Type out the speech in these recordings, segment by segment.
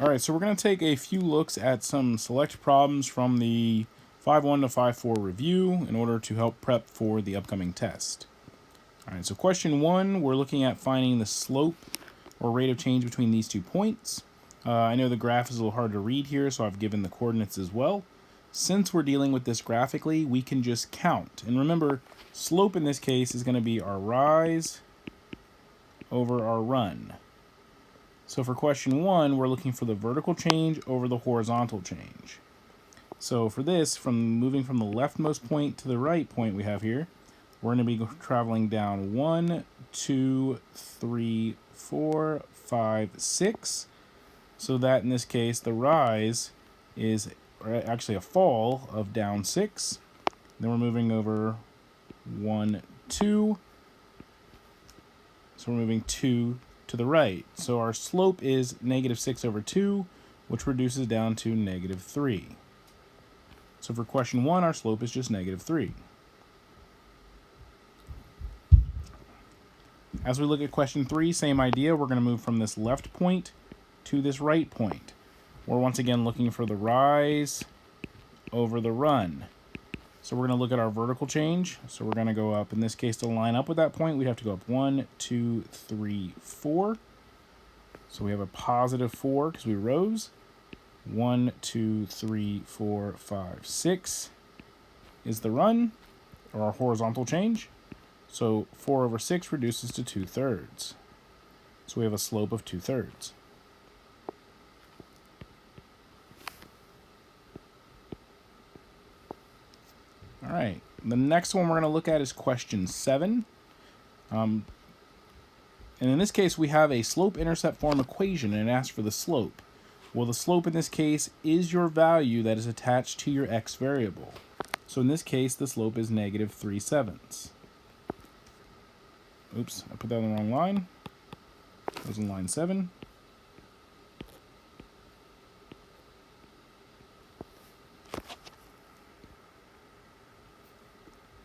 All right, so we're going to take a few looks at some select problems from the 5.1 to 5.4 review in order to help prep for the upcoming test. All right, so question 1, we're looking at finding the slope or rate of change between these 2 points. I know the graph is a little hard to read here, so I've given the coordinates as well. Since we're dealing with this graphically, we can just count. And remember, slope in this case is going to be our rise over our run. So for question 1, we're looking for the vertical change over the horizontal change. So for this, from moving from the leftmost point to the right point we have here, we're going to be traveling down 1, 2, 3, 4, 5, 6. So that in this case, the rise is actually a fall of down 6. Then we're moving over 1, 2. So we're moving 2 to the right. So our slope is -6 over 2, which reduces down to -3. So for question 1, our slope is just -3. As we look at question 3, same idea. We're going to move from this left point to this right point. We're once again looking for the rise over the run. So we're going to look at our vertical change. So we're going to go up, in this case, to line up with that point, we'd have to go up 1, 2, 3, 4. So we have a +4 because we rose. 1, 2, 3, 4, 5, 6 is the run, or our horizontal change. So 4 over 6 reduces to 2/3. So we have a slope of 2/3. All right, the next one we're going to look at is question 7. And in this case, we have a slope-intercept form equation, and it asks for the slope. Well, the slope in this case is your value that is attached to your x variable. So in this case, the slope is -3/7. Oops, I put that on the wrong line. That was in line 7.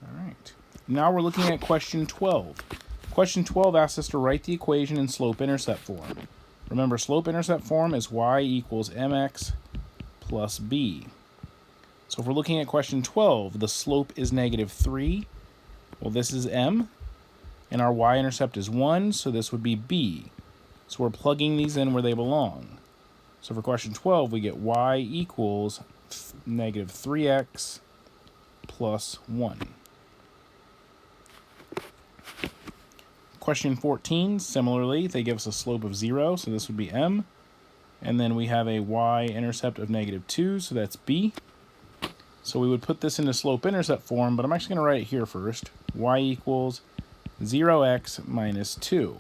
All right. Now we're looking at question 12. Question 12 asks us to write the equation in slope-intercept form. Remember, slope-intercept form is y equals mx plus b. So if we're looking at question 12, the slope is -3. Well, this is m, and our y-intercept is 1, so this would be b. So we're plugging these in where they belong. So for question 12, we get y equals -3x plus 1. Question 14, similarly, they give us a slope of 0, so this would be m. And then we have a y-intercept of -2, so that's b. So we would put this into slope-intercept form, but I'm actually going to write it here first. Y equals 0x minus 2.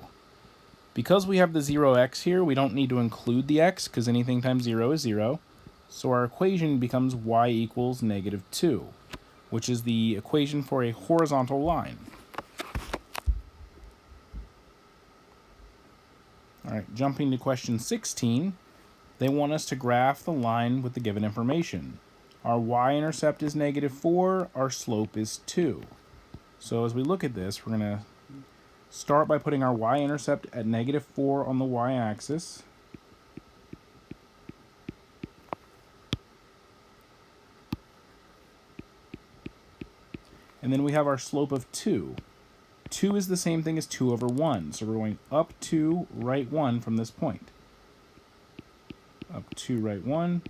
Because we have the 0x here, we don't need to include the x, because anything times 0 is 0. So our equation becomes y equals -2, which is the equation for a horizontal line. All right, jumping to question 16, they want us to graph the line with the given information. Our y-intercept is -4, our slope is 2. So as we look at this, we're going to start by putting our y-intercept at -4 on the y-axis. And then we have our slope of 2. 2 is the same thing as 2 over 1, so we're going up 2, right 1 from this point. Up 2, right 1.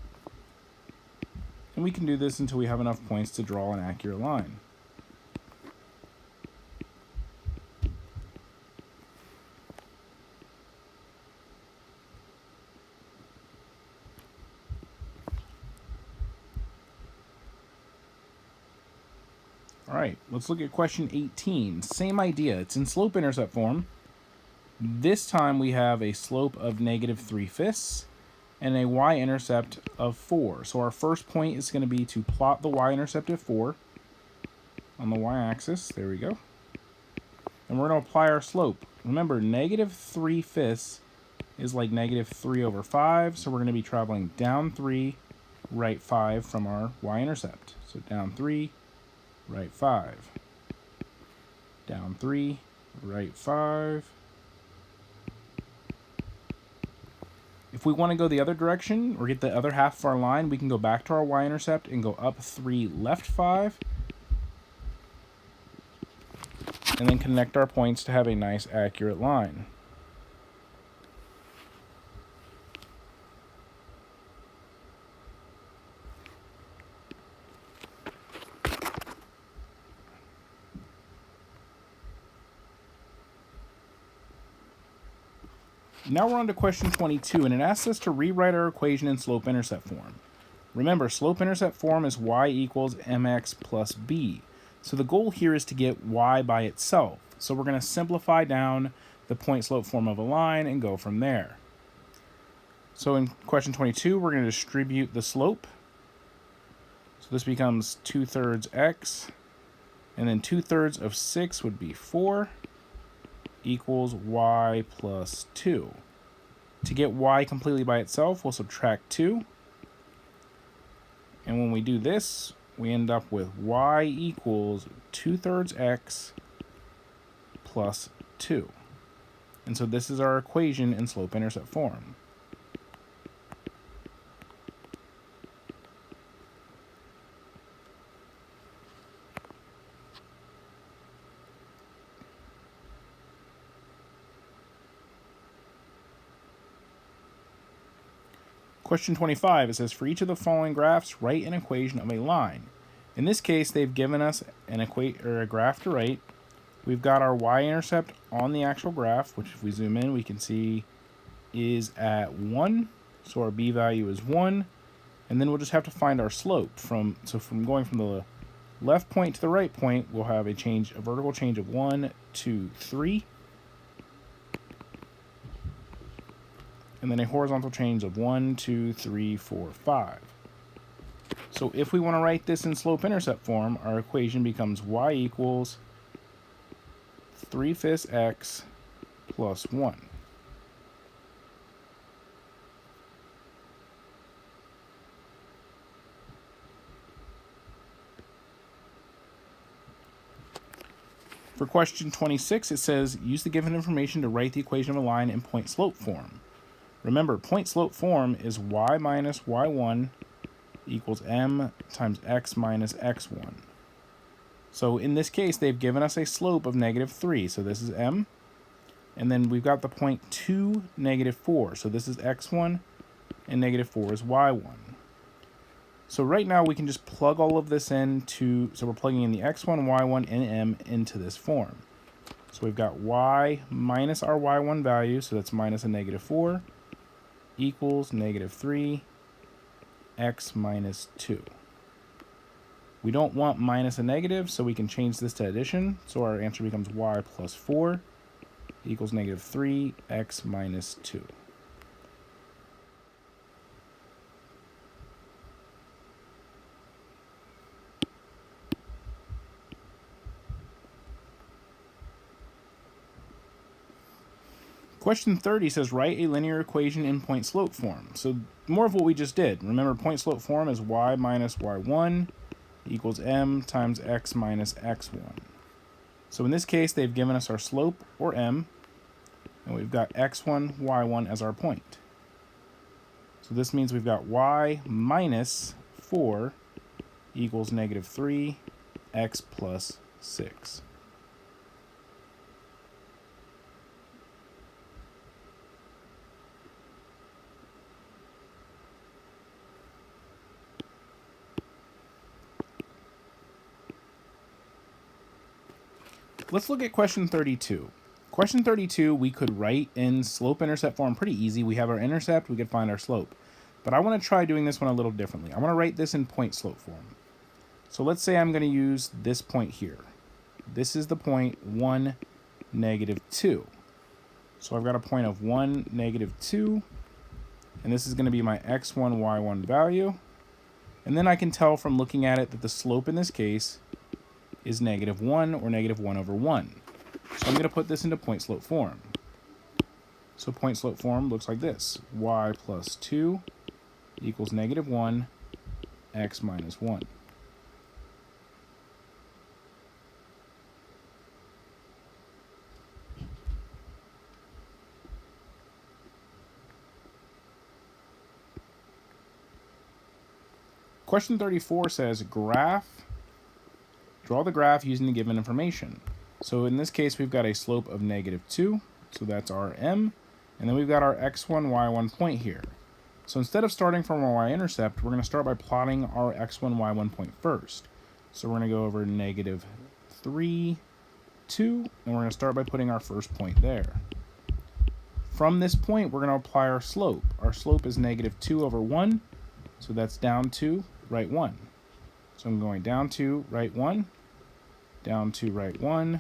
And we can do this until we have enough points to draw an accurate line. All right, let's look at question 18. Same idea. It's in slope-intercept form. This time we have a slope of -3/5 and a y-intercept of 4. So our first point is going to be to plot the y-intercept at 4 on the y-axis. There we go. And we're going to apply our slope. Remember, -3/5 is like -3 over 5, so we're going to be traveling down 3, right 5 from our y-intercept. So down 3, right 5. Down 3, right 5. If we want to go the other direction or get the other half of our line, we can go back to our y-intercept and go up 3, left 5, and then connect our points to have a nice accurate line. Now we're on to question 22, and it asks us to rewrite our equation in slope-intercept form. Remember, slope-intercept form is y equals mx plus b. So the goal here is to get y by itself. So we're going to simplify down the point-slope form of a line and go from there. So in question 22, we're going to distribute the slope. So this becomes 2/3 x, and then 2/3 of 6 would be 4, equals y plus 2. To get y completely by itself, we'll subtract 2. And when we do this, we end up with y equals 2/3 x plus 2. And so this is our equation in slope-intercept form. Question 25, it says, for each of the following graphs, write an equation of a line. In this case, they've given us a graph to write. We've got our y-intercept on the actual graph, which if we zoom in, we can see is at 1. So our b value is 1. And then we'll just have to find our slope. From going from the left point to the right point, we'll have a vertical change of 1, 2, 3. And then a horizontal change of 1, 2, 3, 4, 5. So if we want to write this in slope-intercept form, our equation becomes y equals 3/5 x plus 1. For question 26, it says, use the given information to write the equation of a line in point-slope form. Remember, point-slope form is y minus y1 equals m times x minus x1. So in this case, they've given us a slope of -3. So this is m. And then we've got the point 2, -4. So this is x1, and -4 is y1. So right now we can just plug all of this into, so we're plugging in the x1, y1, and m into this form. So we've got y minus our y1 value, so that's minus a -4, equals -3, x minus 2. We don't want minus a negative, so we can change this to addition. So our answer becomes y plus 4 equals -3, x minus 2. Question 30 says, write a linear equation in point-slope form. So more of what we just did. Remember, point-slope form is y minus y1 equals m times x minus x1. So in this case, they've given us our slope, or m, and we've got x1, y1 as our point. So this means we've got y minus 4 equals -3, x plus 6. Let's look at question 32. Question 32 we could write in slope-intercept form pretty easy. We have our intercept, we could find our slope. But I want to try doing this one a little differently. I want to write this in point-slope form. So let's say I'm going to use this point here. This is the point 1, -2. So I've got a point of 1, -2. And this is going to be my x1, y1 value. And then I can tell from looking at it that the slope in this case is -1 or -1/1. So I'm going to put this into point-slope form. So point-slope form looks like this. Y plus 2 equals -1, x minus 1. Question 34 says draw the graph using the given information. So in this case, we've got a slope of -2, so that's our m, and then we've got our x1, y1 point here. So instead of starting from our y-intercept, we're going to start by plotting our x1, y1 point first. So we're going to go over -3, 2, and we're going to start by putting our first point there. From this point, we're going to apply our slope. Our slope is -2 over 1, so that's down 2, right 1. So I'm going down 2, right 1, down 2, right 1,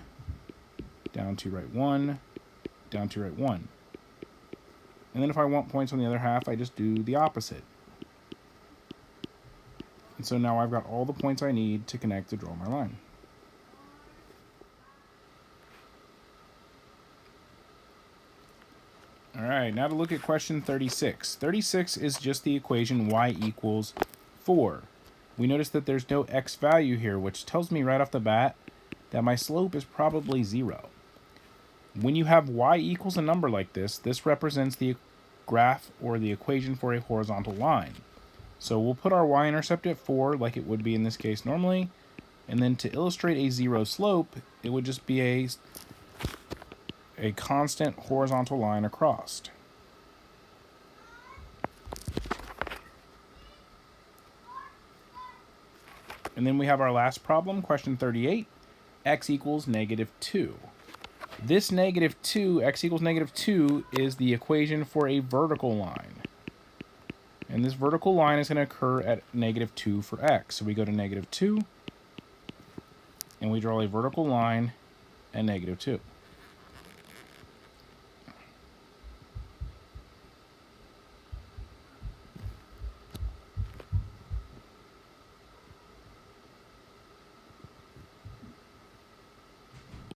down 2, right 1, down 2, right 1. And then if I want points on the other half, I just do the opposite. And so now I've got all the points I need to connect to draw my line. All right, now to look at question 36. 36 is just the equation y equals 4. We notice that there's no x value here, which tells me right off the bat that my slope is probably 0. When you have y equals a number like this, this represents the graph or the equation for a horizontal line. So we'll put our y-intercept at 4 like it would be in this case normally, and then to illustrate a 0 slope, it would just be a constant horizontal line across. And then we have our last problem, question 38, x equals -2. This -2, x equals -2, is the equation for a vertical line. And this vertical line is going to occur at -2 for x. So we go to -2, and we draw a vertical line at -2.